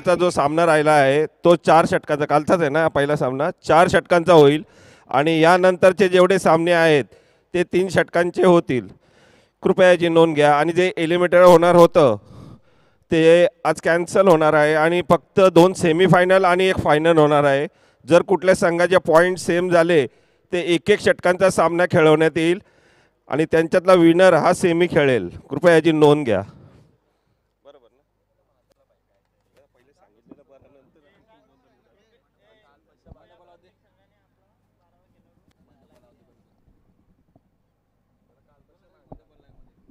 नंतरचा जो सामना राहिला आहे तो 4 षटकांचा, कालचाच आहे ना पहिला सामना, 4 षटकांचा होईल आणि यानंतरचे जेवढे सामने आहेत ते 3 षटकांचे होतील. कृपया याची नोंद घ्या. आणि जे एलिमिनेटर होणार होतं ते आज कॅन्सल होणार आहे आणि फक्त 2 सेमीफायनल आणि 1 फायनल होणार आहे. जर कुठल्या संघाचे पॉईंट सेम झाले ते 1-1 षटकांचा सामना खेळवण्यात येईल आणि त्यांच्यातला विनर हा सेमी खेळेल. कृपया याची नोंद घ्या.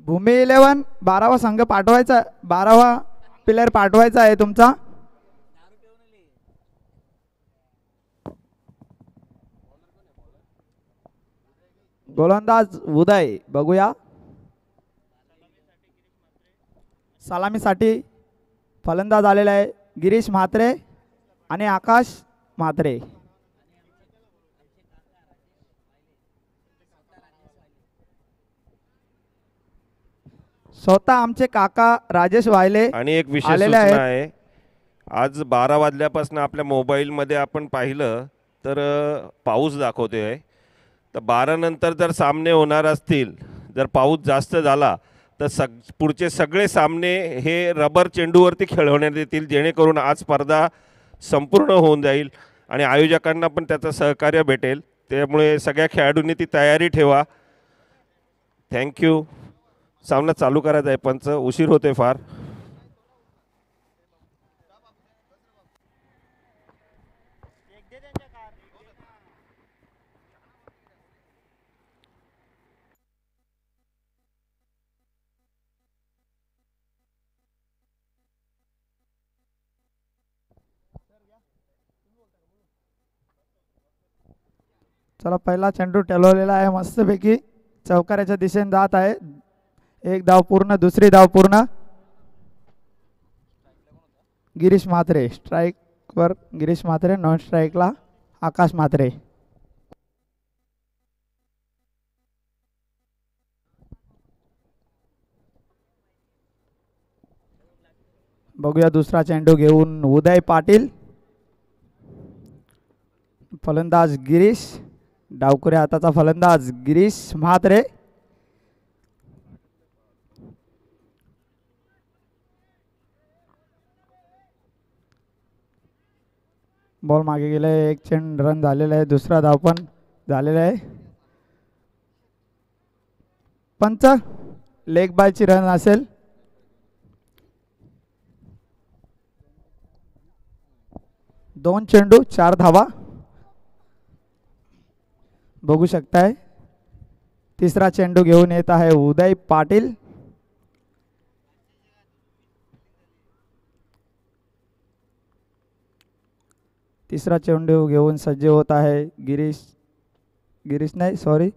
भूमी 11 12वा संघ पाठवायचा, 12वा प्लेयर पाठवायचा आहे तुमचा. गोलंदाज उदय बघूया. सलामीसाठी फलंदाज आलेला आहे गिरीश म्हात्रे आणि आकाश म्हात्रे. स्वतः आमचे काका राजेश वायले. आणि एक विशेष सूचना आहे, आज 12 वाजल्यापासून आपल्या मोबाईलमध्ये आपण पाहिलं तर पाऊस दाखवते आहे. तर 12 नंतर जर सामने होणार असतील, जर पाऊस जास्त झाला तर पुढचे सगळे सामने हे रबर चेंडूवरती खेळवण्यात येतील, जेणेकरून आज स्पर्धा संपूर्ण होऊन जाईल आणि आयोजकांना पण त्याचं सहकार्य भेटेल. त्यामुळे सगळ्या खेळाडूंनी ती तयारी ठेवा. थँक्यू. सामना चालू करायचा आहे, पंच उशीर होते फार. चला पहिला चेंडू टलवलेला आहे मस्तपैकी, चौकाराच्या दिशेने जात आहे. एक धाव पूर्ण, दुसरी धाव पूर्ण. गिरीश म्हात्रे स्ट्राइक वर, गिरीश म्हात्रे नॉन स्ट्राइकला आकाश म्हात्रे. बघूया दुसरा चेंडू घेऊन उदय पाटील. फलंदाज गिरीश, डावकुऱ्या हाताचा फलंदाज गिरीश म्हात्रे. बॉल मागे गेले, एक चेंड रन झालेला आहे, दुसरा धाव पण झालेला आहे. पंच लेग बायची रन असेल. दोन चेंडू 4 धावा बघू शकताय. तिसरा चेंडू घेऊन येत आहे उदय पाटील. तिसरा चेंडू घेऊन सज्ज होत आहे गिरीश नाही सॉरी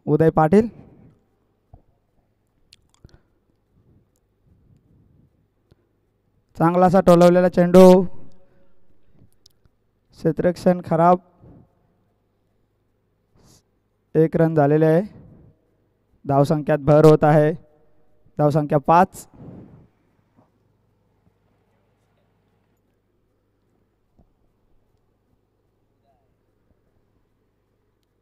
उदय पाटील. चांगलासा टोलवलेला चेंडू, क्षेत्ररक्षण खराब. 1 रन झालेले आहे. धावसंख्यात भर होत आहे, धावसंख्या 5.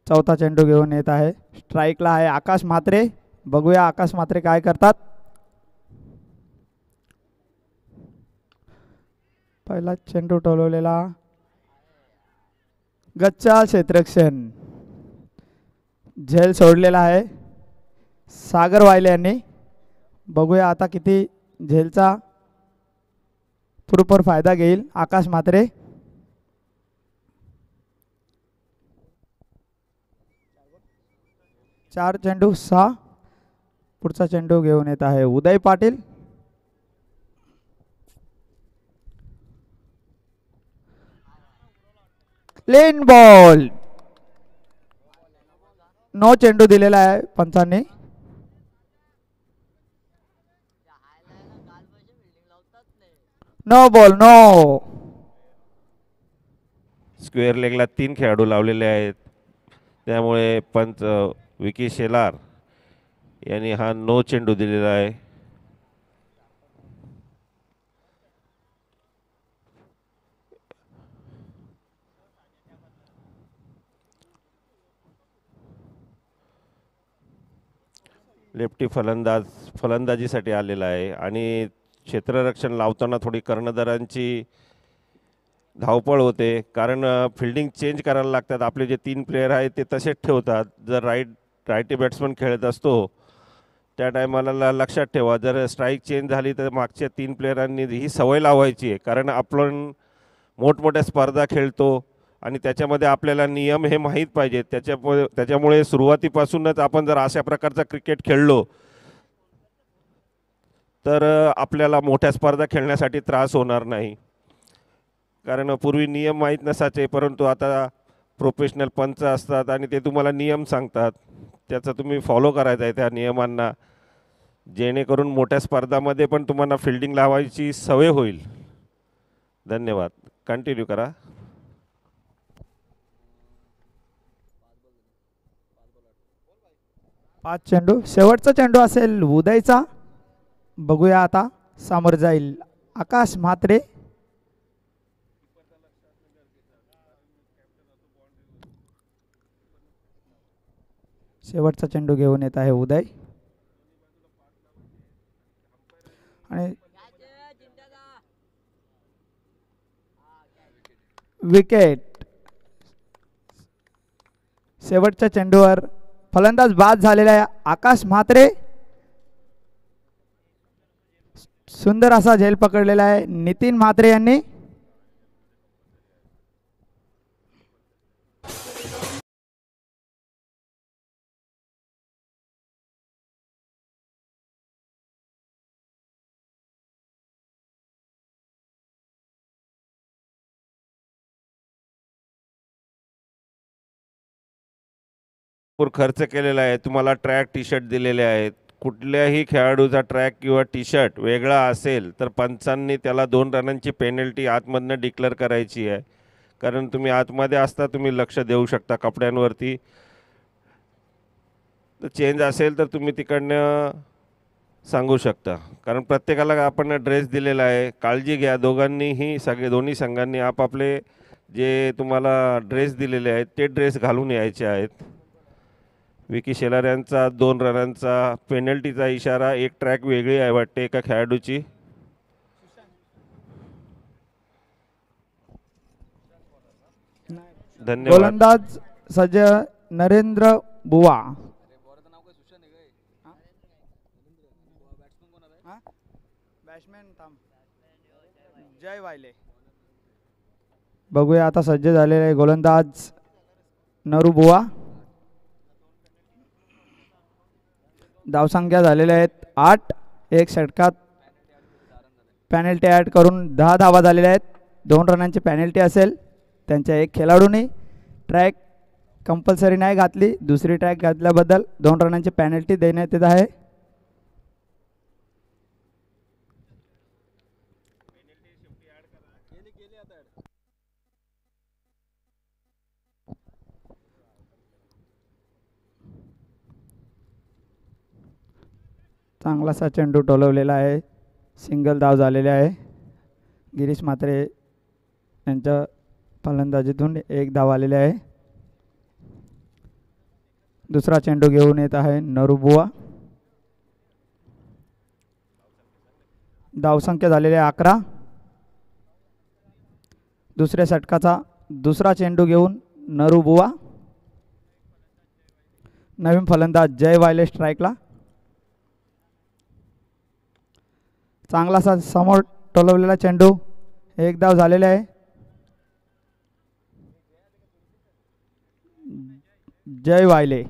चौथा चेंडू घेऊन येत आहे, स्ट्राइकला आहे आकाश म्हात्रे. बघूया आकाश म्हात्रे काय करतात. पहिला चेंडू टोलवलेला, गच्चा क्षेत्ररक्षण. झेल सोडलेला आहे सागर वायले यांनी. बघूया आता किती झेलचा पुरेपूर फायदा घेईल आकाश म्हात्रे. चार चेंडू 6. पुढचा चेंडू घेऊन येत आहे Uday Patil. Clean ball. No चेंडू दिलेला आहे पंचांनी. No ball no. स्क्वेअर लेगला 3 खेळाडू लावलेले आहेत, त्यामुळे पंच विकी शेलार यांनी हा नो चेंडू दिलेला आहे. लेफ्टी फलंदाजीसाठी आलेला आहे आणि क्षेत्ररक्षण लावताना थोडी कर्णधारांची धावपळ होते, कारण फिल्डिंग चेंज करायला लागतात. आपले जे 3 प्लेयर आहेत ते तसेच ठेवतात. जर रायटी बॅट्समन खेळत असतो त्या टायमाला लक्षात ठेवा, जर स्ट्राईक चेंज झाली तर मागच्या 3 प्लेयरांनी ही सवय लावायची आहे, कारण आपण मोठमोठ्या स्पर्धा खेळतो आणि त्याच्यामध्ये आपल्याला नियम हे माहीत पाहिजेत. त्याच्यामुळे सुरुवातीपासूनच आपण जर अशा प्रकारचा क्रिकेट खेळलो तर आपल्याला मोठ्या स्पर्धा खेळण्यासाठी त्रास होणार नाही. कारण पूर्वी नियम माहीत नसायचे, परंतु आता प्रोफेशनल पंच असतात आणि ते तुम्हाला नियम सांगतात. त्याचा तुम्ही फॉलो करायचा आहे त्या नियमांना, जेणेकरून मोठ्या स्पर्धामध्ये पण तुम्हाला फिल्डिंग लावायची सवय होईल. धन्यवाद. कंटिन्यू करा. 5 चेंडू, शेवटचा चेंडू असेल उदयचा. बघूया आता समोर जाईल आकाश म्हात्रे. शेवटचा चेंडू घेऊन येत आहे उदय आणि विकेट. शेवटच्या चेंडूवर फलंदाज बाद झालेला आहे आकाश म्हात्रे. सुंदर असा झेल पकडलेला आहे नितीन म्हात्रे यांनी. भरपूर खर्च केलेला आहे. तुम्हाला ट्रॅक टी शर्ट दिलेले आहेत. कुठल्याही खेळाडूचा ट्रॅक किंवा टी शर्ट वेगळा असेल तर पंचांनी त्याला 2 रनांची पेनल्टी आतमधनं डिक्लेअर करायची आहे, कारण तुम्ही आतमध्ये असता, तुम्ही लक्ष देऊ शकता कपड्यांवरती. तर चेंज असेल तर तुम्ही तिकडनं सांगू शकता, कारण प्रत्येकाला आपण ड्रेस दिलेला आहे. काळजी घ्या, दोन्ही संघांनी आपापले जे तुम्हाला ड्रेस दिलेले आहेत ते ड्रेस घालून यायचे आहेत. विकी शेलार यांचा 2 रनांचा पेनल्टीचा इशारा. एक ट्रॅक वेगळी आहे वाटते एका खेळाडूची. धन्यवाद. गोलंदाज सज्ज नरेंद्र बुवा. जय वायले. बघूया आता सज्ज झालेले आहे गोलंदाज नरू बुवा. धावसंख्या झालेल्या आहेत 8. एक षटकात पॅनल्टी ॲड करून 10 धावा झालेल्या आहेत. 2 रनांची पॅनल्टी असेल. त्यांच्या एक खेळाडूने ट्रॅक कंपल्सरी नाही घातली, दुसरी ट्रॅक घातल्याबद्दल 2 रनांची पॅनल्टी देण्यात येत आहे. चांगलासा चेंडू टोलवलेला आहे. सिंगल धाव झालेले आहे. गिरीश म्हात्रे यांच्या फलंदाजीतून 1 धाव आलेले आहे. दुसरा चेंडू घेऊन येत आहे नरूबुवा. धावसंख्या झालेली आहे 11. दुसऱ्या षटकाचा दुसरा चेंडू घेऊन नरूबुवा. नवीन फलंदाज जय वायले स्ट्राईकला. चांगलासा समोर टोलवलेला चेंडू. 1 धाव झालेले आहे. जय वायले.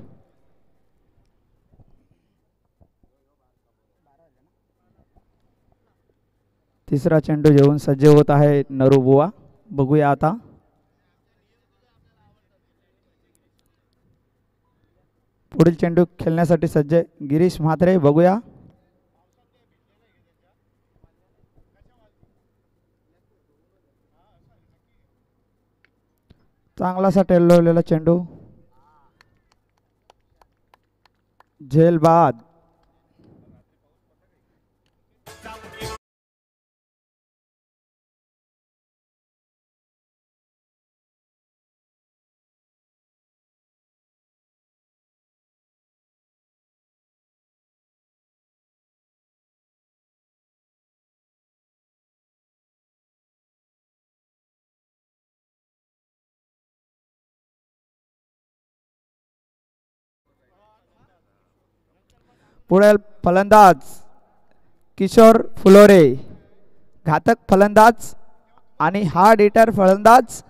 तिसरा चेंडू घेऊन सज्ज होत आहे नरूबुवा. बघूया आता. पुढील चेंडू खेळण्यासाठी सज्ज गिरीश म्हात्रे. बघूया. चांगलासा टेलवलेला चेंडू. झेल बाद. पुढे फलंदाज किशोर फुलोरे, घातक फलंदाज आणि हार्ड हिटर फलंदाज.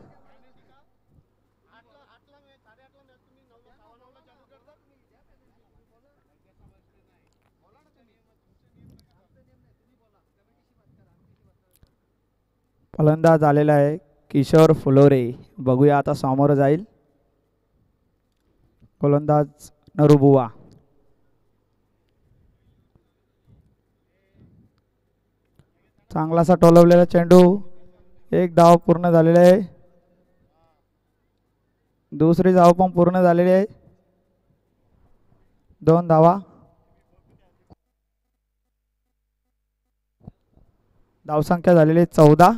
फलंदाज आलेला आहे किशोर फुलोरे. बघूया आता समोर जाईल. गोलंदाज नरुबुवा. चांगलासा टोलवलेला चेंडू. एक धाव पूर्ण झालेला आहे. दुसरी धाव पण पूर्ण झालेली आहे. 2 धावा. धावसंख्या झालेली 14.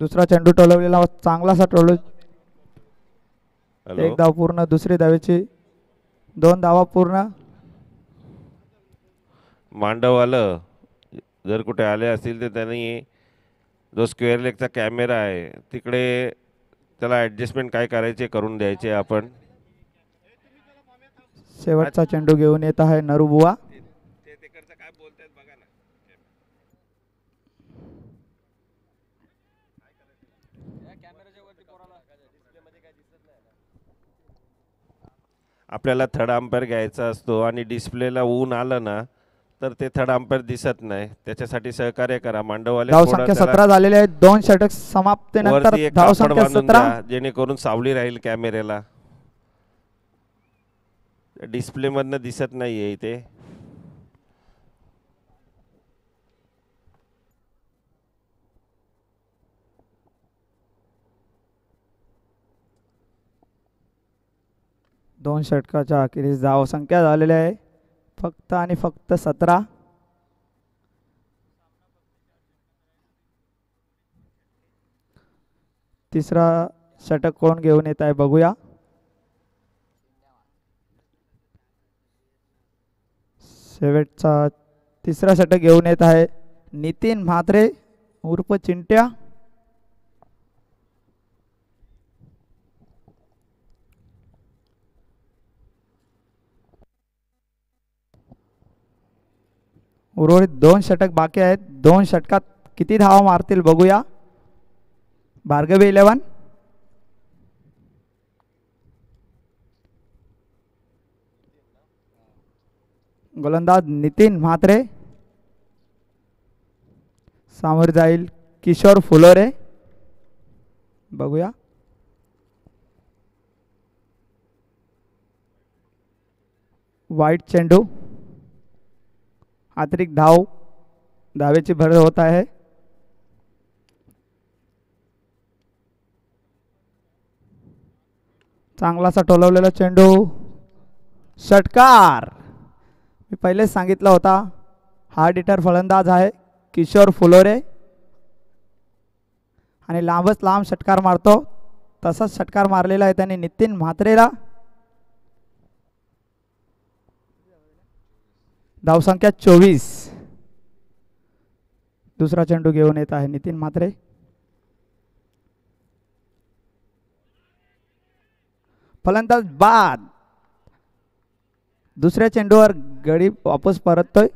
दुसरा चेंडू टोलवलेला चांगलासा टोलू. एक धाव पूर्ण. दुसरी धावेची 2 धावा पूर्ण. मांडववालं जर कुठे आले असतील तर त्यांनी जो स्क्वेअर लेगचा कॅमेरा आहे तिकडे त्याला ॲडजस्टमेंट काय करायचे करून द्यायचे आपण. शेवटचा चेंडू घेऊन येत आहे नरुबुवा. काय बोलतायत बघा ना. आपल्याला थर्ड अंपायर घ्यायचा असतो आणि डिस्प्लेला ऊन आलं ना तर ते थर्ड अंपायर दिसत नाही. त्याच्यासाठी सहकार्य करा मांडववाले. धावसंख्या 17 झालेले आहेत. 2 षटक समाप्तीनंतर धावसंख्या 17. जेणेकरून सावली राहील कॅमेऱ्याला. डिस्प्ले मधनं दिसत नाहीये इथे. दोन षटकाच्या अखेरीस धावसंख्या झालेली आहे फक्त आणि फक्त 17. तिसरा षटक कोण घेऊन येत आहे बघूया. शेवटचा तिसरा षटक घेऊन येत आहे नितीन म्हात्रे उर्फ चिंट्या. उर्वरित 2 षटक बाकी आहेत. 2 षटकात किती धावा मारतील बघूया. भार्गवी 11. गोलंदाज नितीन म्हात्रे. सामोर जाईल किशोर फुलोरे. बघूया. वाईट चेंडू. अतिरिक्त धाव. धावेची भर होत आहे. चांगलासा टोलवलेला चेंडू. षटकार. मी पहिलेच सांगितलं होता हार्ड हिटर फलंदाज आहे किशोर फुलोरे आणि लांबच लांब षटकार मारतो. तसाच षटकार मारलेला आहे त्यांनी नितीन म्हात्रेला. धावसंख्या 24. दुसरा चेंडू घेऊन येत आहे नितीन म्हात्रे. फलंदाज बाद. दुसऱ्या चेंडूवर गडी वापस परततोय.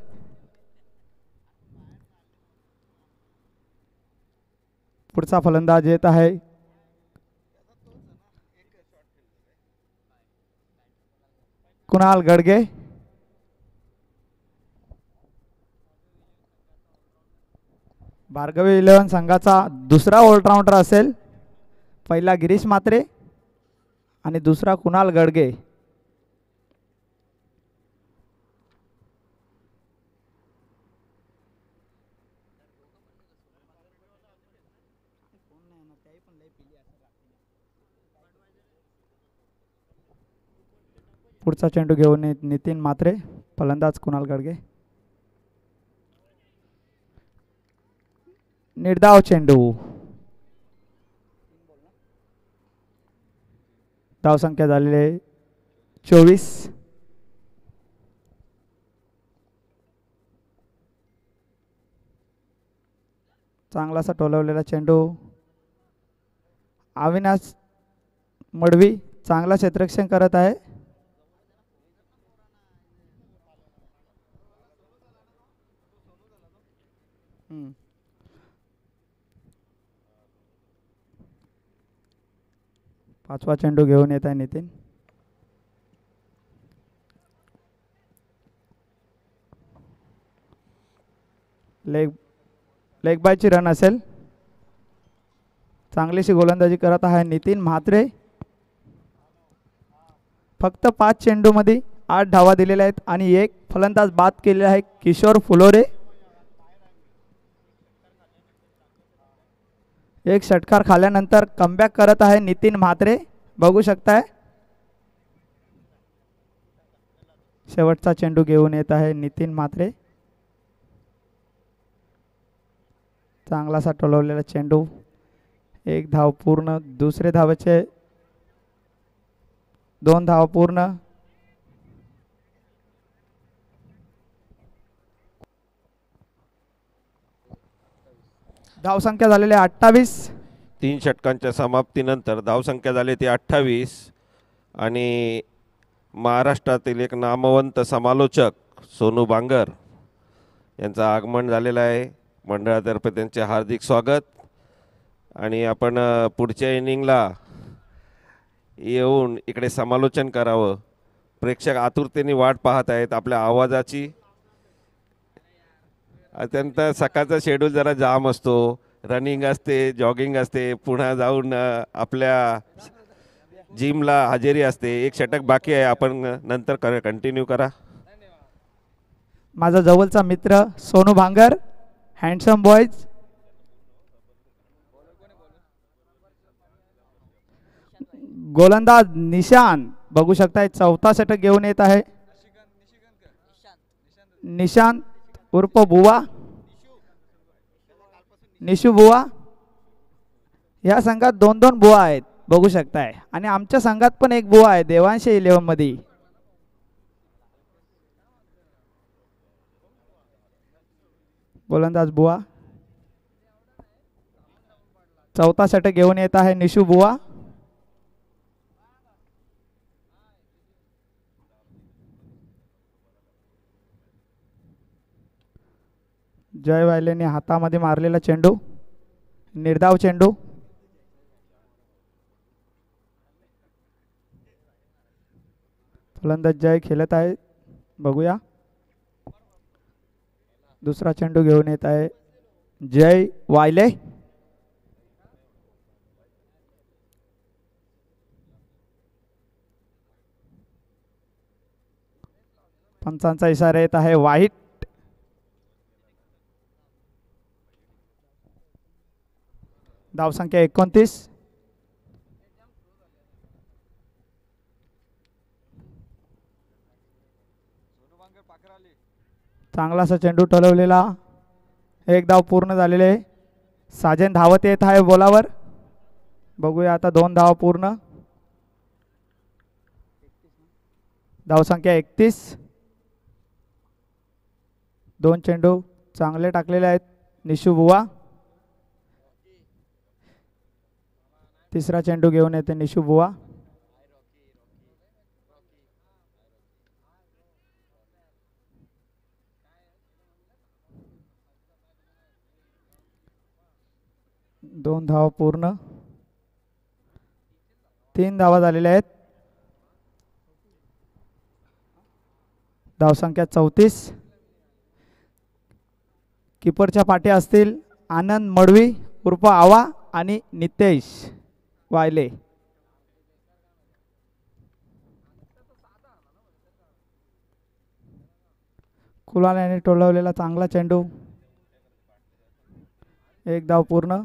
पुढचा फलंदाज येत आहे कुणाल गडगे. भार्गवी 11 संघाचा दुसरा ऑलराऊंडर असेल. पहिला गिरीश म्हात्रे आणि दुसरा कुणाल गडगे. पुढचा चेंडू घेऊन नितीन म्हात्रे. फलंदाज कुणाल गडगे. निर्धाव चेंडू. धावसंख्या झालेली आहे 24. चांगलासा टोलवलेला चेंडू. अविनाश मडवी चांगला क्षेत्ररक्षण करत आहे. पाचवा चेंडू घेऊन येत आहे नितीन. लेग बायची रन असेल. चांगलीशी गोलंदाजी करत आहे नितीन म्हात्रे. फक्त 5 चेंडूमध्ये 8 धावा दिलेल्या आहेत आणि एक फलंदाज बाद केलेला आहे किशोर फुलोरे. एक षटकार खाल्यानंतर कमबॅक करत आहे नितीन म्हात्रे. बघू शकताय. शेवटचा चेंडू घेऊन येत आहे नितीन म्हात्रे. चांगलासा टोलवलेला चेंडू. एक धाव पूर्ण. दुसरे धावेचे 2 धाव पूर्ण. धावसंख्या झालेली 28. 3 षटकांच्या समाप्तीनंतर धावसंख्या झाली ती 28 आणि महाराष्ट्रातील एक नामवंत समालोचक सोनू बांगर यांचं आगमन झालेलं आहे. मंडळातर्फे त्यांचे हार्दिक स्वागत. आणि आपण पुढच्या इनिंगला येऊन इकडे समालोचन करावं. प्रेक्षक आतुरतेने वाट पाहत आहेत आपल्या आवाजाची. अत्यंत सकाळचा शेड्यूल जरा जाम असतो. रनिंग असते, जॉगिंग असते, पुन्हा जाऊन आपल्या जिमला हजेरी असते. एक षटक बाकी आहे. आपण नंतर कंटिन्यू करा. माझा जवळचा मित्र सोनू भांगर, हँडसम बॉयज. गोलंदाज निशांत बघू शकताय. चौथा षटक घेऊन येत आहे निशांत उर्फ बुवा, निशू बुवा. या संघात 2-2 बुवा आहेत बघू शकताय. आणि आमच्या संघात पण एक बुवा आहे देवांश 11 मध्ये. गोलंदाज बुवा. चौथा षटक घेऊन येत आहे निशू बुवा. जय वायलेने हातामध्ये मारलेला चेंडू. निर्धाव चेंडू. फलंदाज जय खेळत आहे. बघूया. दुसरा चेंडू घेऊन येत आहे जय वायले. पंचांचा इशारा येत आहे वाईट. धावसंख्या 29. चांगलासा चेंडू टोलवलेला. एक धाव पूर्ण झालेले. साजन धावत येत आहे बोलावर. बघूया आता 2 धाव पूर्ण. धावसंख्या 31. 2 चेंडू चांगले टाकलेले आहेत निशू बुवा. तिसरा चेंडू घेऊन येते निशू बुवा. दोन धावा पूर्ण. 3 धावा झालेल्या आहेत. धावसंख्या 34. किपरच्या पाठी असतील आनंद मडवी उर्फ आवा आणि नितेश वायले. कुलाल याने टोलवलेला चांगला चेंडू. एक धाव पूर्ण.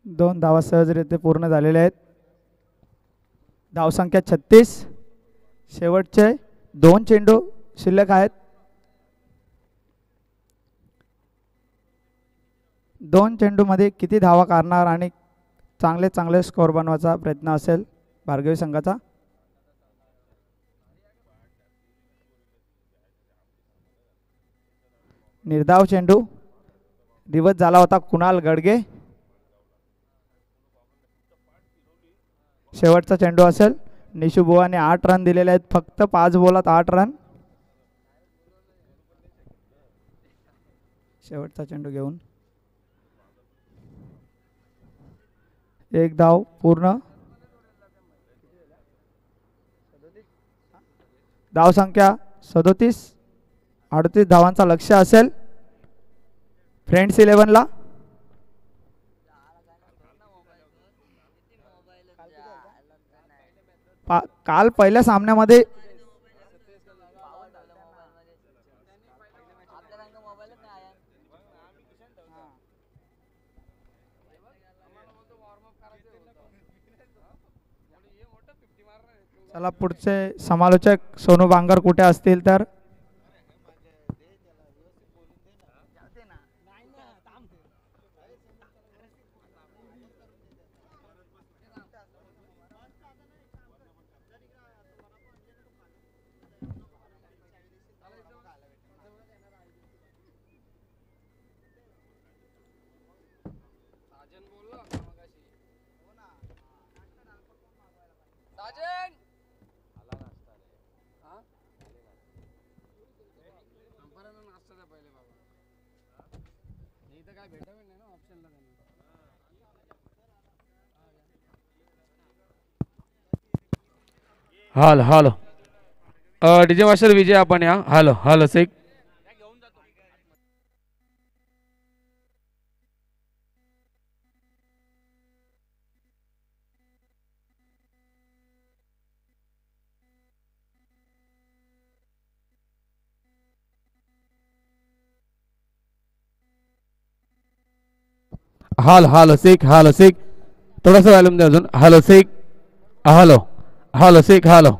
2 धावा सहजरित्या पूर्ण झालेल्या आहेत. धावसंख्या 36. शेवटचे 2 चेंडू शिल्लक आहेत. 2 चेंडूमध्ये किती धावा काढणार आणि चांगले स्कोअर बनवायचा प्रयत्न असेल भार्गवी संघाचा. निर्धाव चेंडू. दिवस झाला होता कुणाल गडगे. शेवटचा चेंडू असेल. निशू बुवाने 8 रन दिलेले आहेत, फक्त 5 बॉलात 8 रन. शेवटचा चेंडू घेऊन 1 धाव पूर्ण. धाव संख्या 37. 38 धावांचा लक्ष्य असेल फ्रेंड्स 11ला. काल पहिल्या सामन्यामध्ये चला पुढचे समालोचक सोनू बांगर कुठे असतील तर हॅलो हॅलो डीजे मास्टर विजय आपण या. हॅलो हॅलो सेक. हॅलो हॅलो सेक. हॅलो सेक. थोडासा वॉल्यूम द्या अजून. हॅलो सेक. हॅलो हॅलो सेक. हॅलो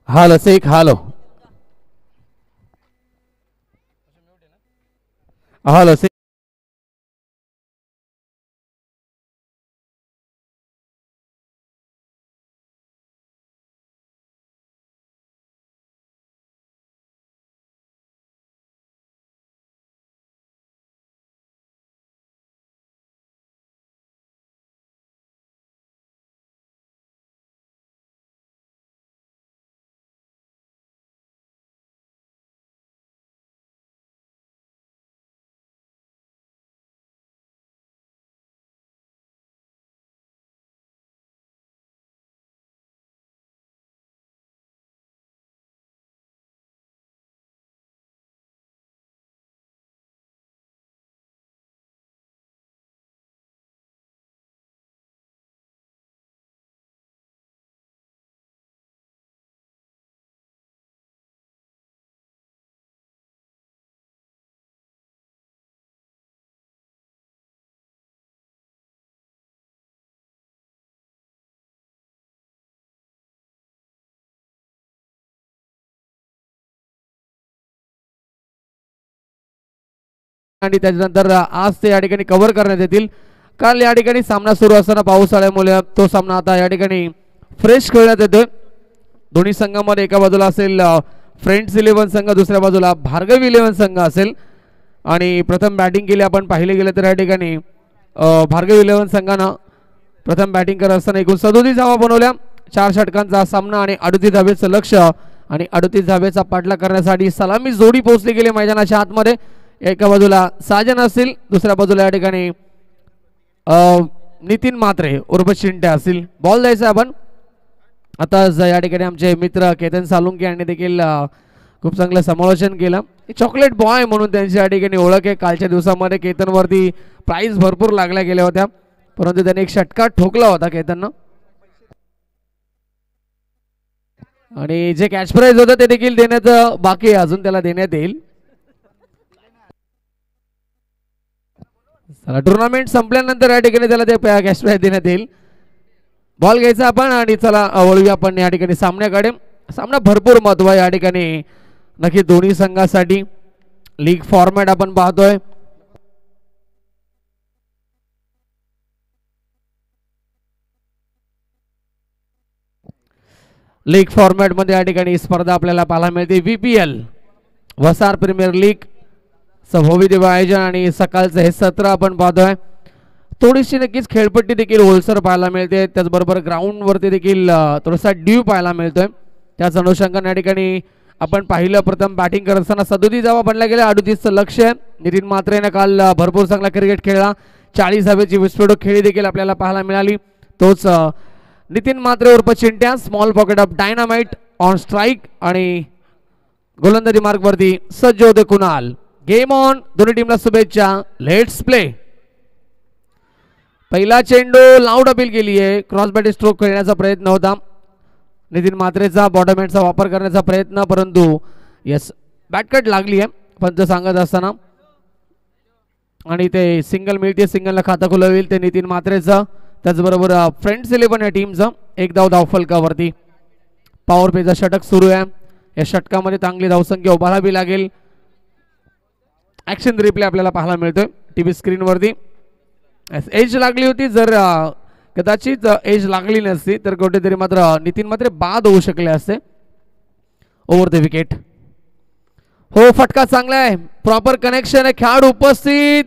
हॅलो सेक. हॅलो हॅलो सेक. आणि त्याच्यानंतर आज ते या ठिकाणी कव्हर करण्यात येतील. काल या ठिकाणी सामना सुरू असताना पाऊस आल्यामुळे तो सामना आता या ठिकाणी फ्रेश खेळण्यात येतोय. दोन्ही संघामध्ये एका बाजूला असेल फ्रेंड्स 11 संघ, दुसऱ्या बाजूला भार्गव 11 संघ असेल. आणि प्रथम बॅटिंग केली आपण पाहिले गेले तर या ठिकाणी भार्गव 11 संघानं प्रथम बॅटिंग करत असताना एकूण 37 धावा बनवल्या. 4 षटकांचा सामना आणि 38 धावेचं लक्ष आणि 38 धावेचा पाठलाग करण्यासाठी सलामी जोडी पोहोचली गेली मैदानाच्या आतमध्ये. एका बाजूला साजन असतील, दुसऱ्या बाजूला या ठिकाणी नितीन म्हात्रे उर्फ चिंट्या असतील. बॉल द्यायचा आपण. आता या ठिकाणी आमचे मित्र केतन सालुंके यांनी देखील खूप चांगलं समालोचन केलं. चॉकलेट बॉय म्हणून त्यांची या ठिकाणी ओळख आहे. कालच्या दिवसामध्ये केतनवरती प्राईज भरपूर लागल्या गेल्या होत्या, परंतु त्याने एक षटकार ठोकला होता केतननं. आणि जे कॅच प्राईज होतं ते देखील देण्याचं बाकी आहे, अजून त्याला देण्यात येईल. चला टुर्नामेंट संपल्यानंतर या ठिकाणी त्याला ते कॅश प्राईज देण्यात येईल. बॉल घ्यायचा आपण आणि चला वळूया आपण या ठिकाणी सामन्याकडे. सामना भरपूर महत्व आहे या ठिकाणी नक्की दोन्ही संघासाठी. लीग फॉर्मॅट आपण पाहतोय. लीग फॉर्मॅट मध्ये या ठिकाणी स्पर्धा आपल्याला पाहायला मिळते. VPL वसार प्रीमियर लीग भव्य आयोजन आणि सकाळचं हे सत्र आपण पाहतोय. थोडीशी नक्कीच खेळपट्टी देखील ओलसर पाहायला मिळते. त्याचबरोबर ग्राउंड वरती देखील थोडासा ड्यू पाहायला मिळतोय. त्याच अनुषंगाने या ठिकाणी आपण पाहिलं प्रथम बॅटिंग करत असताना 37 धावा बनल्या गेल्या. 38चं लक्ष. नितीन म्हात्रेने काल भरपूर चांगला क्रिकेट खेळला. 40 धावेची विस्फोटक खेळी देखील आपल्याला पाहायला मिळाली. तोच नितीन म्हात्रे उर्फ Chintya small pocket of dynamite on strike आणि गोलंदाजी मार्ग वरती सज्ज होते कुणाल. Game on. दोन्ही टीमला शुभेच्छा. Let's play. पहिला चेंडू लाऊड अपील केली आहे. क्रॉस बॅट स्ट्रोक खेळण्याचा प्रयत्न होता नितीन म्हात्रेचा. बॉटम हँडचा वापर करण्याचा प्रयत्न परंतु यस बॅटकट लागली आहे पंच सांगत असताना आणि ते सिंगल मिळते. सिंगलला खातं खुलं होईल ते नितीन म्हात्रेचं. त्याचबरोबर फ्रेंड्स 11 या टीमचं एक धाव फलकावरती. पॉवर प्लेचा षटक सुरू आहे. या षटकामध्ये चांगली धावसंख्या उभारावी लागेल. ऍक्शन रिप्ले आपल्याला पाहायला मिळतोय टीव्ही स्क्रीनवरती. एज लागली होती. जर कदाचित एज लागली नसती तर कुठेतरी मात्र नितीन म्हात्रे बाद होऊ शकले असते. Over the wicket. हो फटका चांगला आहे. प्रॉपर कनेक्शन आहे. खेळाडू उपस्थित.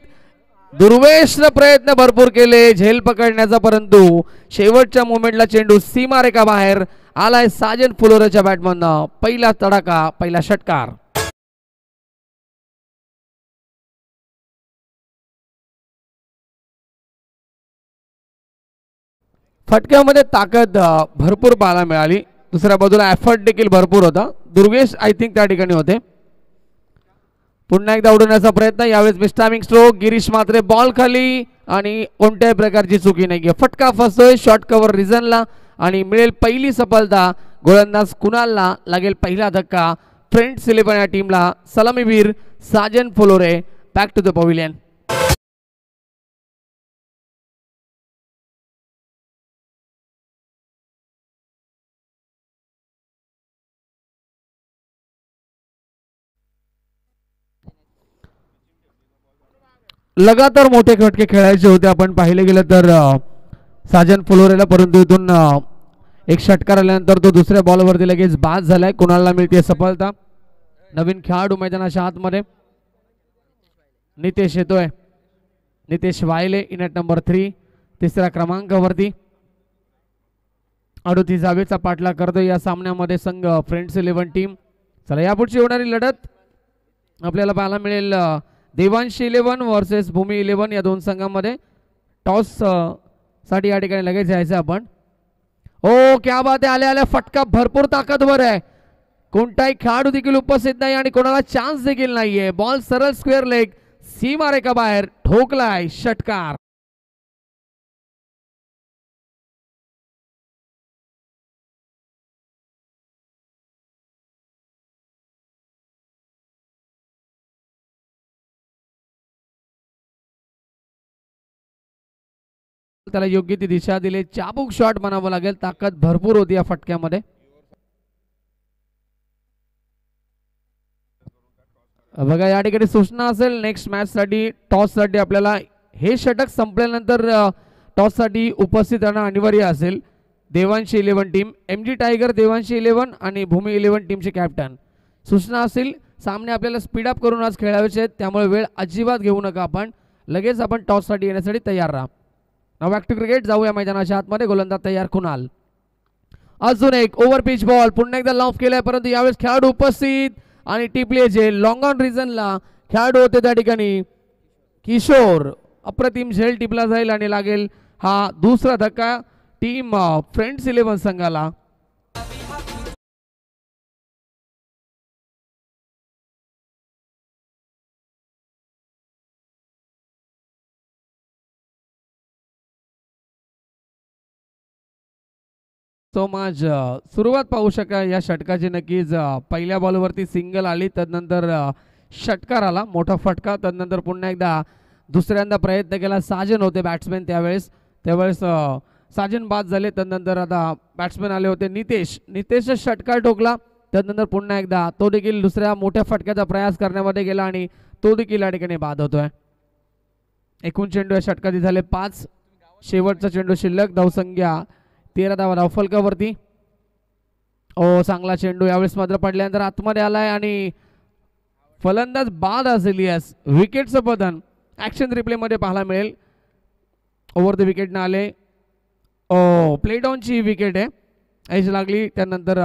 दुर्वेशनं प्रयत्न भरपूर केले झेल पकडण्याचा परंतु शेवटच्या मोमेंटला चेंडू सीमारेखा बाहेर आलाय. साजन फुलोरेच्या बॅटमधनं पहिला तडाखा. पहिला षटकार. फटक्यामध्ये ताकद भरपूर पाहायला मिळाली. दुसऱ्या बाजूला एफर्ट देखील भरपूर होता. दुर्गेश आय थिंक त्या ठिकाणी होते. पुन्हा एकदा उडवण्याचा प्रयत्न. यावेळेस मिस्टामिंग स्ट्रोक. गिरीश म्हात्रे बॉल खाली आणि कोणत्याही प्रकारची चुकी नाही. फटका फसतोय शॉर्ट कव्हर रिझनला आणि मिळेल पहिली सफलता. गोलंदाज कुणालला लागेल पहिला धक्का. फ्रेंड्स 11 या टीमला सलामीवीर Sajan Phulore back to the pavilion. लगातार मोठे खटके खेळायचे होते आपण पाहिले गेलं तर साजन फुलोरेला परंतु इथून एक षटकार आल्यानंतर तो दुसऱ्या बॉलवरती लगेच बाद झालाय. कुणालला मिळते सफलता. नवीन खेळाडू मैदानाच्या आतमध्ये नितेश येतोय. नितेश वायले इन ॲट नंबर 3 तिसऱ्या क्रमांकावरती. 38 धावेचा पाठलाग करतोय या सामन्यामध्ये संघ फ्रेंड्स 11 टीम. चला यापुढची होणारी लढत आपल्याला पाहायला मिळेल देवांशी 11 वर्सेस भूमी 11 या दोन संघांमध्ये. टॉस साठी या ठिकाणी लगेच जायचं आपण. ओ क्या बात आहे. आल्या आल्या फटका भरपूर ताकदवर आहे. कोणताही खेळाडू देखील उपस्थित नाही आणि कोणाला चान्स देखील नाहीये. बॉल सरळ स्क्वेअर लेग सीमारेखा बाहेर ठोकलाय. षटकार. त्याला योग्य ती दिशा दिली. चाबूक शॉट म्हणावं लागेल. ताकद भरपूर होती या फटक्यामध्ये. बघा या ठिकाणी सूचना असेल नेक्स्ट मॅच साठी टॉस साठी आपल्याला हे षटक संपल्यानंतर टॉस साठी उपस्थित राहणं अनिवार्य असेल. Devanshi 11 team MG tiger Devanshi 11 आणि भूमी 11 टीमचे कॅप्टन. सूचना असेल सामने आपल्याला स्पीड अप करून आज खेळायचे आहेत त्यामुळे वेळ अजिबात घेऊ नका. आपण लगेच आपण टॉस साठी येण्यासाठी तयार राहा. नाव बॅक टू क्रिकेट. जाऊया मैदानाच्या आतमध्ये. गोलंदाज तयार कुणाल. अजून एक ओव्हर पिच बॉल पुन्हा एकदा लॉफ केलाय परंतु यावेळेस खेळाडू उपस्थित आणि टिपले जे लॉंग ऑन रिझनला खेळाडू होते त्या ठिकाणी किशोर. अप्रतिम झेल टिपला जाईल आणि लागेल हा दुसरा धक्का टीम फ्रेंड्स 11 संघाला. आज सुरुवात पाहू शका या षटकाची. नक्कीच पहिल्या बॉलवरती सिंगल आली तदनंतर षटकार आला मोठा फटका. तदनंतर पुन्हा एकदा दुसऱ्यांदा प्रयत्न केला. साजन होते बॅट्समॅन त्यावेळेस साजन बाद झाले. त्यानंतर आता बॅट्समॅन आले होते नितेश षटकार ठोकला. त्यानंतर पुन्हा एकदा तो देखील दुसऱ्या मोठ्या फटक्याचा प्रयास करण्यामध्ये गेला आणि तो देखील या ठिकाणी बाद होतोय. एकूण चेंडू या षटकात झाले 5. शेवटचा चेंडू शिल्लक. धावसंख्या 13 धावा धावफलकावरती. चांगला चेंडू यावेळेस मात्र पडल्यानंतर आतमध्ये आलाय आणि फलंदाज बाद असेल. यस, विकेटचं पतन ऍक्शन रिप्ले मध्ये पाहायला मिळेल. ओव्हर द विकेट न आले. प्ले डाऊनची विकेट आहे, एज लागली. त्यानंतर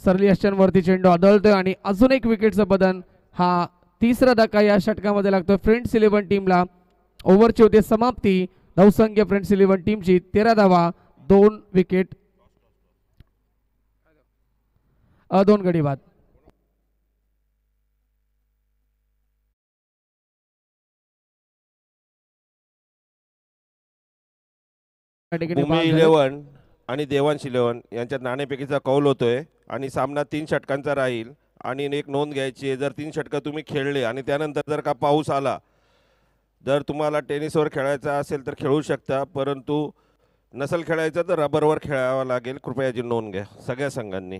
सरली अष्टनवरती चेंडू आदळतोय आणि अजून एक विकेटचं पतन. हा तिसरा धक्का या षटकामध्ये लागतोय फ्रेंड्स 11 टीमला. ओव्हरची होते समाप्ती. धावसंख्या फ्रेंड्स 11 टीमची 13 धावा 2 विकेट 2 गडी बाद. भूमी 11 आणि देवांश 11 यांच्यात नाणेफेकीचा कौल होतोय आणि सामना 3 षटकांचा राहील. आणि एक नोंद घ्यायची आहे, जर 3 षटकं तुम्ही खेळले आणि त्यानंतर जर का पाऊस आला, जर तुम्हाला टेनिसवर खेळायचा असेल तर खेळू शकता, परंतु नसेल खेळायचं तर रबरवर खेळावं लागेल. कृपया याची नोंद घ्या सगळ्या संघांनी.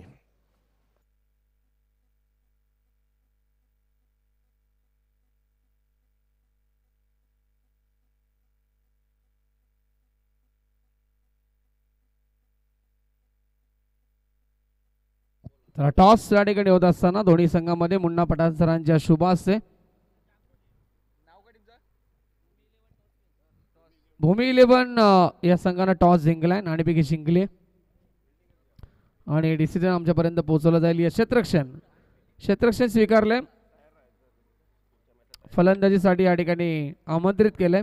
तर टॉस या ठिकाणी होत असताना दोन्ही संघामध्ये मुन्ना पठाण सरांच्या शुभास्ते भूमी 11 या संघाने टॉस जिंकलाय, नाणेफेकी जिंकली आणि डिसिजन आमच्यापर्यंत पोहोचवलं जाईल. या क्षेत्रक्षण स्वीकारलंय. फलंदाजीसाठी या ठिकाणी आमंत्रित केलंय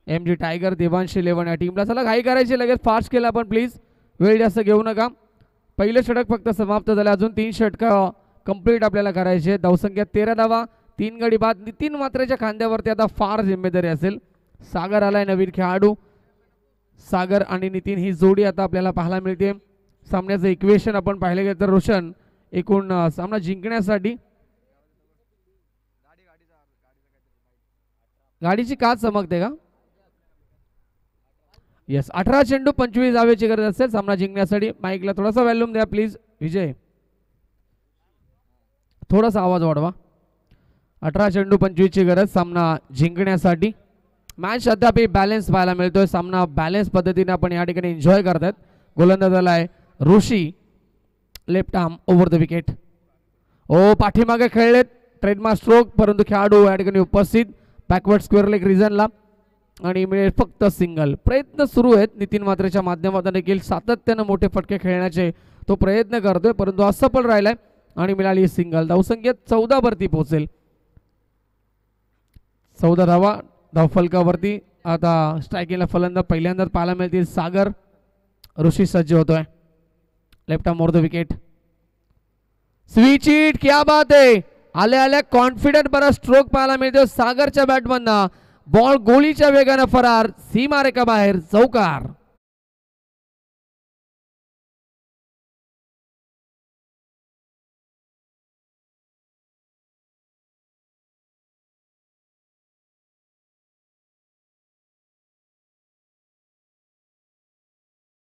MG टायगर देवांश 11 या टीमला. चला घाई करायची, लगेच फास्ट केला आपण, प्लीज वेळ जास्त घेऊ नका. पहिलं षटक फक्त समाप्त झालं, अजून 3 षटकं कंप्लीट आपल्याला करायचे. धावसंख्या 13 धावा 3 गडी बाद. नितीन मात्रेच्या खांद्यावरती आता फार जिम्मेदारी असेल. सागर आलाय नवीन खेळाडू. सागर आणि नितीन ही जोडी आता आपल्याला पाहायला मिळते. सामन्याचं इक्वेशन आपण पाहिलं गेलं तर रोशन एकूण सामना जिंकण्यासाठी गाडीची काच चमकते का? येस, 18 चेंडू 25 धावेची गरज असेल सामना जिंकण्यासाठी. माईकला थोडासा व्हॉल्यूम द्या प्लीज. विजय, थोडासा आवाज वाढवा. 18 चेंडू 25 ची गरज सामना जिंकण्यासाठी. मॅच अद्याप बॅलन्स पाहायला मिळतोय. सामना बॅलन्स पद्धतीने आपण या ठिकाणी एन्जॉय करतात. गोलंदाजाला आहे Rishi, left arm over the wicket. पाठीमागे खेळलेत ट्रेडमार्क स्ट्रोक, परंतु खेळाडू या ठिकाणी उपस्थित बॅकवर्ड स्क्वेअर लेग रिजनला आणि मिळेल फक्त सिंगल. प्रयत्न सुरू आहेत नितीन मात्रेच्या माध्यमातून देखील सातत्यानं मोठे फटके खेळण्याचे तो प्रयत्न करतोय, परंतु असफल राहिलाय आणि मिळाली सिंगल. धावसंख्येत 14 वरती पोहोचेल. 14 धावा धावफलकावरती. आता स्ट्रायकिंगला फलंदाज पहिल्यांदाच पाहायला मिळतील. सागर, ऋषी सज्ज होतोय. Left arm over the wicket. Switch it, क्या बात आहे. आल्या आल्या कॉन्फिडंट बरा स्ट्रोक पाहायला मिळतो सागरच्या बॅटमधनं. बॉल गोळीच्या वेगानं फरार, सीमारेखा बाहेर, चौकार.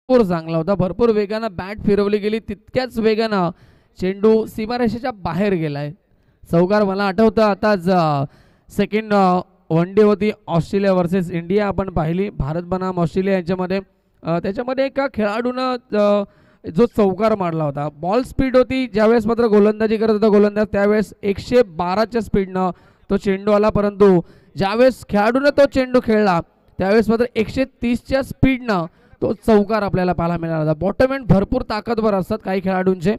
चांगला होता. भरपूर वेगानं बॅट फिरवली गेली, तितक्याच वेगानं चेंडू सीमारेषेच्या बाहेर गेलाय. चौकार. मला आठवतं आताच सेकंड वन डे होती ऑस्ट्रेलिया वर्सेस इंडिया आपण पाहिली, भारत बनाम ऑस्ट्रेलिया यांच्यामध्ये. त्याच्यामध्ये एका खेळाडूनं जो चौकार मारला होता, बॉल स्पीड होती ज्यावेळेस मात्र गोलंदाजी करत होता गोलंदाज, त्यावेळेस 112च्या स्पीडनं तो चेंडू आला, परंतु ज्यावेळेस खेळाडूनं तो चेंडू खेळला त्यावेळेस मात्र 130च्या स्पीडनं तो चौकार आपल्याला पाहायला मिळाला. बॉटम एंड भरपूर ताकदवर असतात काही खेळाडूंचे.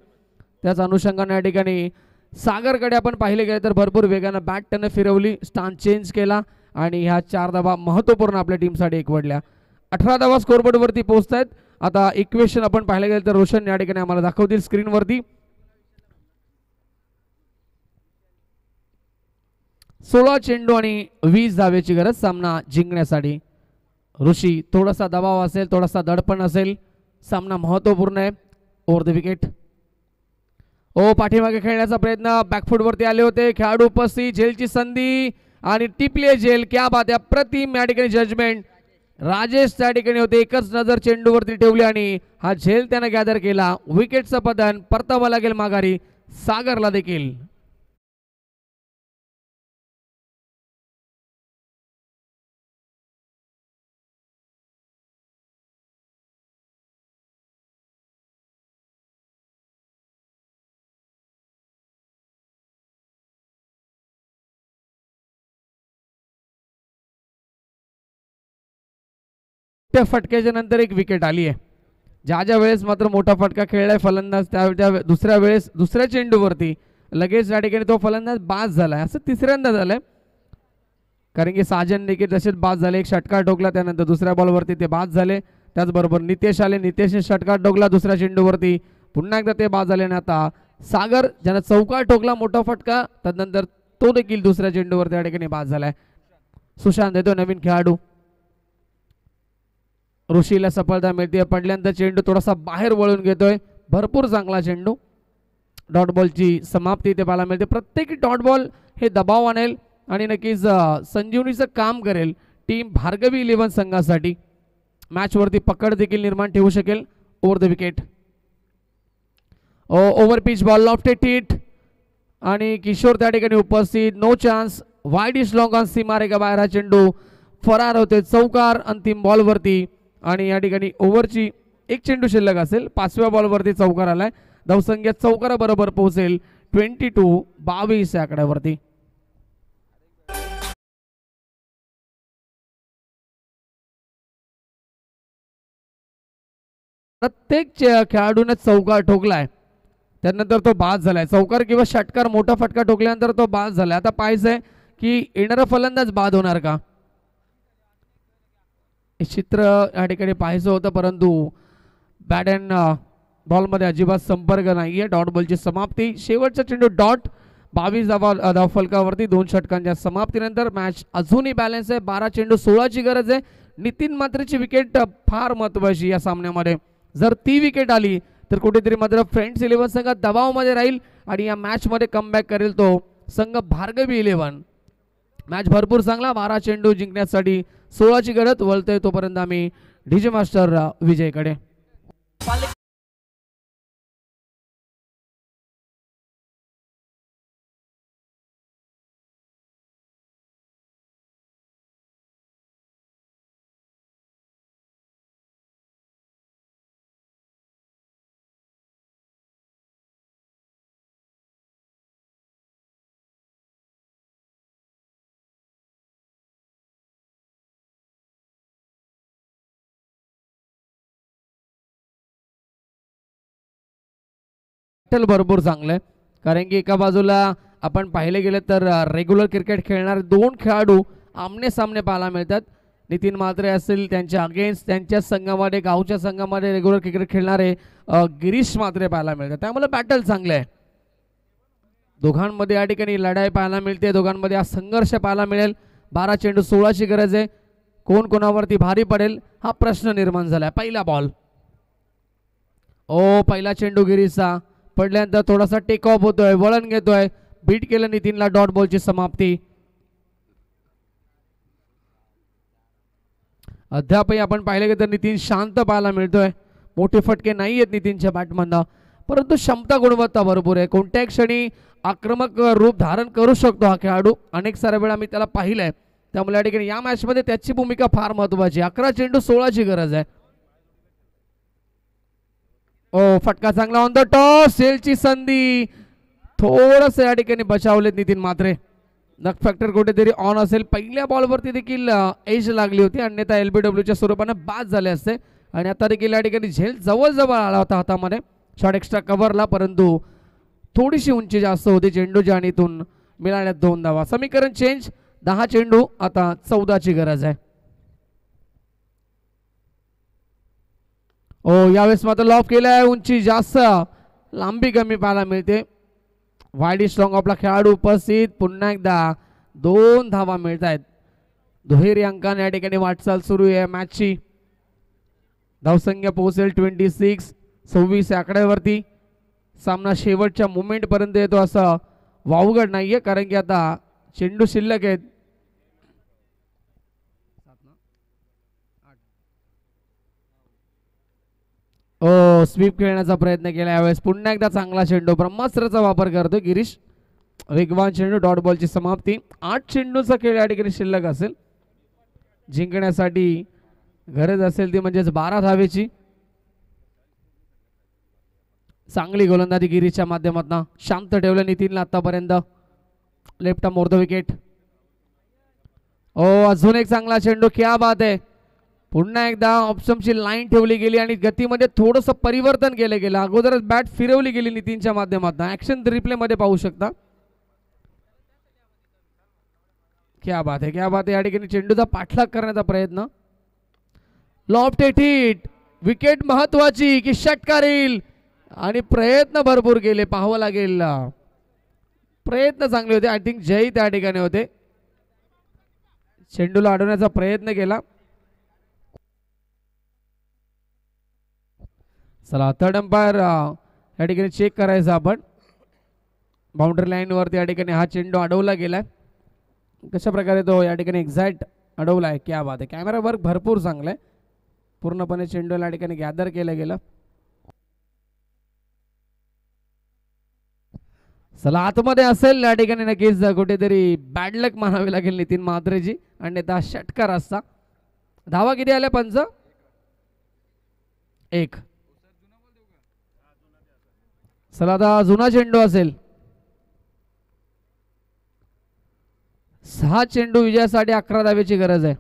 त्याच अनुषंगाने या ठिकाणी सागरकडे आपण पाहिले गेले तर भरपूर वेगानं बॅट त्यानं फिरवली, स्टान्स चेंज केला आणि ह्या 4 धावा महत्त्वपूर्ण आपल्या टीमसाठी एकवडल्या. 18 धावा स्कोरबोर्डवरती पोहोचत आहेत. आता इक्वेशन आपण पाहिले गेले तर रोशन या ठिकाणी आम्हाला दाखवतील स्क्रीनवरती. 16 चेंडू आणि 20 धावेची गरज सामना जिंकण्यासाठी. ऋषी, थोडासा दबाव असेल, थोडासा दडपण असेल, सामना महत्त्वपूर्ण आहे. Over the wicket. पाठीमागे खेळण्याचा प्रयत्न, बॅकफुटवरती आले होते खेळाडू उपस्थित, झेलची संधी आणि टिपले झेल. क्या बात आहे, अप्रतिम या ठिकाणी जजमेंट. राजेश त्या ठिकाणी होते, एकच नजर चेंडूवरती ठेवली आणि हा झेल त्यानं गॅदर केला. विकेटचं पतन, परतावं लागेल माघारी सागरला देखील. त्या फटक्याच्या नंतर एक विकेट आली आहे. ज्या वेळेस मात्र मोठा फटका खेळलाय फलंदाज त्या दुसऱ्या वेळेस दुसऱ्या चेंडूवरती लगेच त्या ठिकाणी तो फलंदाज बाद झालाय. असं तिसऱ्यांदा झालंय, कारण की साजन देखील तसेच बाद झाले. एक षटकार ठोकला, त्यानंतर दुसऱ्या बॉलवरती ते बाद झाले. त्याचबरोबर नितेश आले, नितेशने षटकार ठोकला दुसऱ्या चेंडूवरती, पुन्हा एकदा ते बाद झाले. आणि आता सागर ज्यानं चौकार ठोकला मोठा फटका, त्यानंतर तो देखील दुसऱ्या चेंडूवर त्या ठिकाणी बाद झालाय. सुशांत येतो नवीन खेळाडू, ऋषीला सफलता मिळते. पडल्यानंतर चेंडू थोडासा बाहेर वळून घेतोय, भरपूर चांगला चेंडू. डॉट बॉलची समाप्ती इथे पाहायला मिळते. प्रत्येक डॉट बॉल हे दबाव आणेल आणि नक्कीच संजीवनीचं काम करेल टीम भार्गवी 11 संघासाठी. मॅचवरती पकड देखील निर्माण ठेवू शकेल. Over the wicket, over pitch ball, lofted hit आणि किशोर त्या ठिकाणी उपस्थित. No chance, wide is long on सीमारेखा बाहेर हा चेंडू फरार होते. चौकार अंतिम बॉलवरती आणि या ठिकाणी ओव्हरची एक चेंडू शिल्लक असेल. 5व्या बॉलवरती चौकार आलाय. धावसंख्या चौकारा बरोबर पोहोचेल 22 या आकड्यावरती. प्रत्येक खेळाडूने चौकार ठोकलाय, त्यानंतर तो बाद झालाय. चौकार किंवा षटकार मोठा फटका ठोकल्यानंतर तो बाद झालाय. आता पाहायचंय की येणारा फलंदाज बाद होणार का. हे चित्र या ठिकाणी पाहायचं होतं, परंतु बॅट अँड बॉलमध्ये अजिबात संपर्क नाहीये. डॉट बॉलची समाप्ती. शेवटचा चेंडू डॉट. 22 धावफलकावरती 2 षटकांच्या समाप्तीनंतर मॅच अजूनही बॅलन्स आहे. 12 चेंडू 16ची गरज आहे. नितीन मात्रेची विकेट फार महत्वाची या सामन्यामध्ये. जर ती विकेट आली तर कुठेतरी मात्र फ्रेंड्स 11 संघ दबावामध्ये राहील आणि या मॅचमध्ये कमबॅक करेल तो संघ भार्गवी 11. मॅच भरपूर चांगला. 12 चेंडू जिंकण्यासाठी 16ची गरज. वळतोय तोपर्यंत आम्ही डीजे मास्टर विजयकडे. भरपूर चांगलं आहे, कारण की एका बाजूला आपण पाहिले गेले तर रेग्युलर क्रिकेट खेळणारे 2 खेळाडू आमने सामने पाहायला मिळतात. नितीन म्हात्रे असतील त्यांच्या अगेन्स्ट त्यांच्या संघामध्ये गावच्या संघामध्ये रेग्युलर क्रिकेट खेळणारे गिरीश म्हात्रे पाहायला मिळतात. त्यामुळे बॅटल चांगलं आहे. दोघांमध्ये या ठिकाणी लढाई पाहायला मिळते. दोघांमध्ये हा संघर्ष पाहायला मिळेल. 12 चेंडू 16ची गरज आहे. कोण कोणावरती भारी पडेल हा प्रश्न निर्माण झाला. पहिला बॉल. पहिला चेंडू गिरीशचा. पडल्यानंतर थोडासा टेक ऑफ होतोय, वळण घेतोय, बीट केलं नितीनला. डॉट बॉलची समाप्ती. अद्यापही आपण पाहिले की तर नितीन शांत पाहायला मिळतोय. मोठे फटके नाही आहेत नितीनच्या बॅटमधनं, परंतु क्षमता गुणवत्ता भरपूर आहे. कोणत्याही क्षणी आक्रमक रूप धारण करू शकतो हा खेळाडू. अनेक साऱ्या वेळा मी त्याला पाहिलंय. त्यामुळे या ठिकाणी या मॅचमध्ये त्याची भूमिका फार महत्वाची. 11 चेंडू 16ची गरज आहे. फटका चांगला ऑन द टॉस. सेलची संधी थोडस या ठिकाणी बचावलेत नितीन म्हात्रे. नक फॅक्टर कुठेतरी ऑन असेल. पहिल्या बॉलवरती देखील एज लागली होती, अन्यथा LBWच्या स्वरूपाने बाद झाले असते. आणि आता देखील या ठिकाणी झेल जवळ आला होता हातामध्ये. शॉट एक्स्ट्रा कव्हरला, परंतु थोडीशी उंची जास्त होती चेंडूच्या आणि इथून मिळाल्यात 2 धावा. समीकरण चेंज. 10 चेंडू आता 14ची गरज आहे. यावेळेस मात्र लॉफ केलाय. उंची जास्त, लांबी कमी पाहायला मिळते. वाईड स्ट्रॉंग आपला खेळाडू उपस्थित. पुन्हा एकदा 2 धावा मिळत आहेत. दुहेरी अंकाने या ठिकाणी वाटचाल सुरू आहे मॅचची. धावसंख्या पोहोचेल 26 या आकड्यावरती. सामना शेवटच्या मुमेंट पर्यंत येतो असं वावगड नाहीये, कारण की आता चेंडू शिल्लक आहेत. स्वीप खेळण्याचा प्रयत्न केला यावेळेस पुन्हा एकदा चांगला चेंडू ब्रह्मास्त्राचा वापर करतो गिरीश वेगवान चेंडू डॉट बॉलची समाप्ती 8 चेंडूचा खेळ या ठिकाणी शिल्लक असेल जिंकण्यासाठी गरज असेल ती म्हणजेच 12 धावेची चांगली गोलंदाजी गिरीच्या माध्यमातून शांत ठेवलं नितीनला आतापर्यंत लेफ्ट मोर द विकेट अजून एक चांगला चेंडू क्या बात आहे पुन्हा एकदा ऑप्शनची लाईन ठेवली गेली आणि गतीमध्ये थोडंसं परिवर्तन केलं गेलं अगोदरच बॅट फिरवली गेली नितीनच्या माध्यमातून ऍक्शन रिप्ले मध्ये पाहू शकता क्या बात आहे या ठिकाणी चेंडूचा पाठलाग करण्याचा प्रयत्न लॉफ्ट हिट विकेट महत्वाची की षटकार येईल आणि प्रयत्न भरपूर केले पाहावं लागेल प्रयत्न चांगले होते आय थिंक जय त्या ठिकाणी होते चेंडूला अडवण्याचा प्रयत्न केला चला थर्ड अंपायर या ठिकाणी चेक करायचं आपण बाउंड्री लाईन वरती या ठिकाणी हा चेंडू अडवला गेलाय कशा प्रकारे तो या ठिकाणी एक्झॅक्ट अडवलाय क्या बात आहे कॅमेरा वर्क भरपूर चांगलं आहे पूर्णपणे चेंडूला या ठिकाणी गॅदर केलं गेलं चला आतमध्ये असेल या ठिकाणी नक्कीच कुठेतरी बॅड लक म्हणावी लागेल नितीन म्हात्रेजी आणि त्या षटकार असता धावा किती आल्या पंच 1 चला आता जुना चेंडू असेल 6 चेंडू विजयासाठी 11 धावेची गरज आहे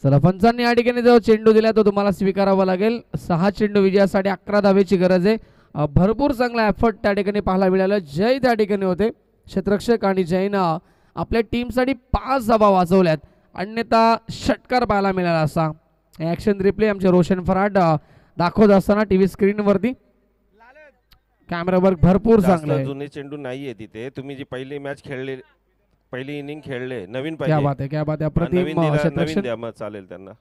चला पंचांनी या ठिकाणी जो चेंडू दिला तो तुम्हाला स्वीकारावा लागेल 6 चेंडू विजयासाठी 11 धावेची गरज आहे भरपूर चांगला एफर्ट त्या ठिकाणी पाहायला मिळाला जय त्या ठिकाणी होते क्षेत्ररक्षक आणि जयनं आपल्या टीमसाठी 5 धावा वाचवल्यात अन्यथा षटकार पाहायला मिळाला असा ऍक्शन रिप्ले आमचे रोशन फराड दाखवत असताना टीव्ही स्क्रीन वरती कॅमेरा वर्क भरपूर चांगला आहे जुने चेंडू नाहीये तिथे तुम्ही जी पहिली मॅच खेळले पहिली इनिंग खेळले नवीन क्या बात आहे नवीन अप्रतिम द्या मग चालेल त्यांना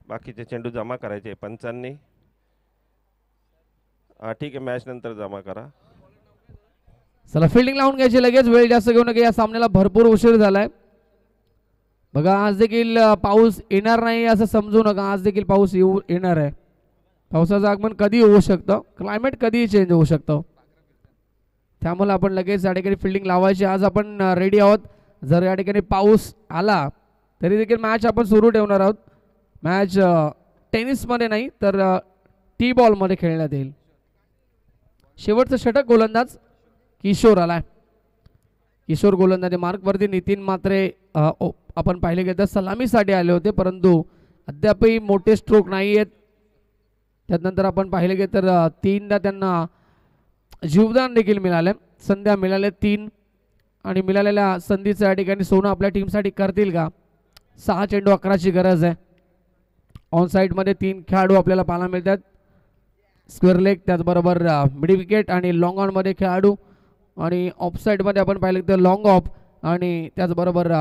बाकीचे चेंडू जमा करायचे पंचांनी ठीक आहे मॅच नंतर जमा करा चला फिल्डिंग लावून घ्यायची लगेच वेळ जास्त घेऊ नका या सामन्याला भरपूर उशीर झालाय बघा आज देखील पाऊस येणार नाही असं समजू नका आज देखील पाऊस येणार आहे पावसाचं आगमन कधी होऊ शकतं क्लायमेट कधीही चेंज होऊ शकतं त्यामुळे आपण लगेच या ठिकाणी फिल्डिंग लावायची आज आपण रेडी आहोत जर या ठिकाणी पाऊस आला तरी देखील मॅच आपण सुरू ठेवणार आहोत मॅच टेनिसमध्ये नाही तर टी बॉलमध्ये खेळण्यात येईल शेवटचं षटक गोलंदाज किशोर आलाय किशोर गोलंदाजी मार्कवरती नितीन मात्रे आपण पाहिले गेलं तर सलामीसाठी आले होते परंतु अद्यापही मोठे स्ट्रोक नाही आहेत त्यानंतर आपण पाहिले गेलं तर 3दा त्यांना जीवदान देखील मिळाले संध्या मिळाले 3 आणि मिळालेल्या संधीचं या ठिकाणी सोनं आपल्या टीमसाठी करतील का 6 चेंडू 11ची गरज आहे ऑन साईडमध्ये 3 खेळाडू आपल्याला पाहायला मिळतात स्क्वेअर लेग त्याचबरोबर मिड विकेट आणि लॉंग ऑनमध्ये खेळाडू आणि ऑफ साईडमध्ये आपण पाहिलं तर लॉंग ऑफ आणि त्याचबरोबर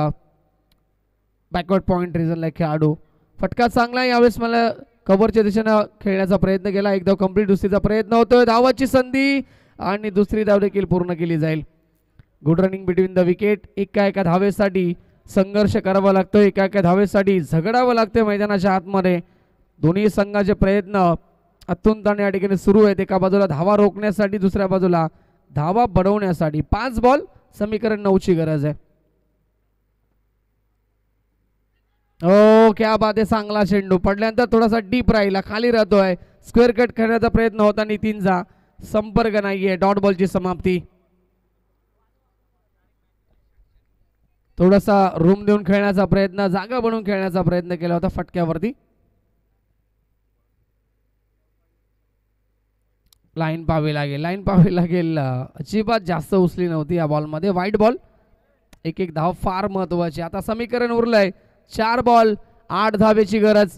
बॅकवर्ड पॉईंट रिझनला खेळाडू फटका चांगला यावेळेस मला कव्हरच्या दिशेनं खेळण्याचा प्रयत्न केला एकदा कंप्लीट दुसरीचा प्रयत्न होतोय धावाची संधी आणि दुसरी धाव देखील पूर्ण केली जाईल good running between the wicket एका धावेसाठी संघर्ष करावा लागतो एका धावेसाठी झगडावं लागतं मैदानाच्या आतमध्ये दोन्ही संघाचे प्रयत्न अत्यंताने या ठिकाणी सुरू आहेत एका बाजूला धावा रोखण्यासाठी दुसऱ्या बाजूला धावा बनवण्यासाठी 5 बॉल समीकरण 9ची गरज आहे ओ क्या बात आहे चांगला चेंडू पडल्यानंतर थोडासा डीप राहिला खाली राहतोय स्क्वेअर कट करण्याचा प्रयत्न होता नितीनचा संपर्क नाहीये डॉट बॉलची समाप्ती थोडासा रूम देऊन खेळण्याचा प्रयत्न जागा बनवून खेळण्याचा प्रयत्न केला होता फटक्यावरती लाईन पाहावी लागेल अजिबात जास्त उचली नव्हती या बॉलमध्ये वाईट बॉल एक धाव फार महत्वाची आता समीकरण उरलंय 4 बॉल 8 धावेची गरज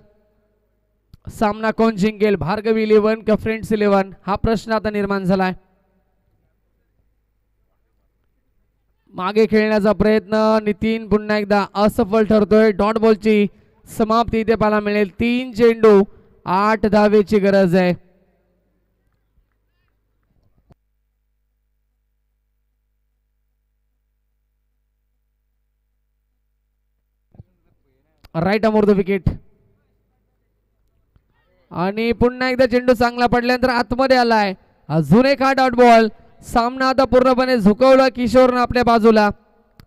सामना कोण जिंकेल भार्गवी 11 का फ्रेंड्स 11 हा प्रश्न आता निर्माण झालाय मागे खेळण्याचा प्रयत्न नितीन पुन्हा एकदा असफल ठरतोय. डॉट बॉलची समाप्ती इथे पाहायला मिळेल. 3 चेंडू 8 धावेची गरज आहे. राईट अमोर द विकेट आणि पुन्हा एकदा चेंडू चांगला पडल्यानंतर आतमध्ये आलाय. अजून एक हा डॉट बॉल. सामना आता पूर्णपणे झुकवला किशोरनं आपल्या बाजूला.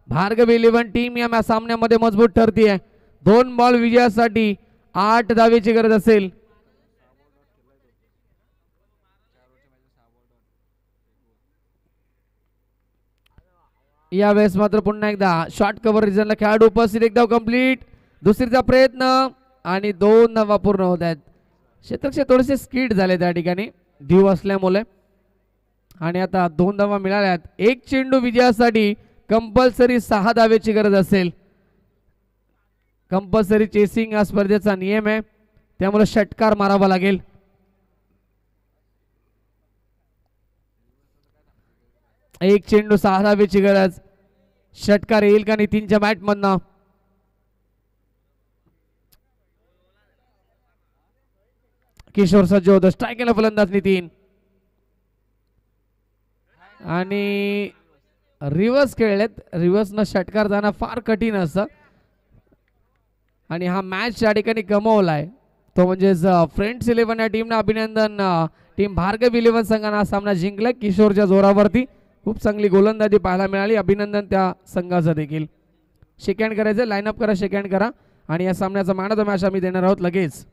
भार्गवी 11 टीम या सामन्यामध्ये मजबूत ठरतीये. 2 बॉल विजयासाठी 8 धावेची गरज असेल. यावेळेस मात्र पुन्हा एकदा शॉर्ट कव्हर रिजनला खेळाडू उपस्थित. एकदा कंप्लीट. दुसरीचा प्रयत्न आणि 2 धावा पूर्ण होत आहेत. क्षेत्रक्षे थोडेसे स्किड झाले त्या ठिकाणी ड्यू असल्यामुळे आणि आता 2 धावा मिळाल्यात. 1 चेंडू विजयासाठी कंपल्सरी 6 धावेची गरज असेल. कंपल्सरी चेसिंग हा स्पर्धेचा नियम आहे त्यामुळे षटकार मारावा लागेल. एक चेंडू 6 धावेची गरज. षटकार येईल का नितीनच्या बॅट मधनं. किशोर सज्ज होतो. स्ट्राईक केला फलंदाज नितीन आणि रिव्हर्स खेळलेत. रिव्हर्सनं षटकार जाणं फार कठीण असतं आणि हा मॅच या ठिकाणी गमावलाय तो म्हणजेच फ्रेंड्स 11 या टीमनं अभिनंदन. टीम भार्गवी 11 संघानं हा सामना जिंकला किशोरच्या जोरावरती. खूप चांगली गोलंदाजी पाहायला मिळाली. अभिनंदन त्या संघाचं देखील. शेक हँड करायचं. लाईनअप करा, शेक हँड करा आणि या सामन्याचा मॅन ऑफ द मॅच आम्ही देणार आहोत लगेच.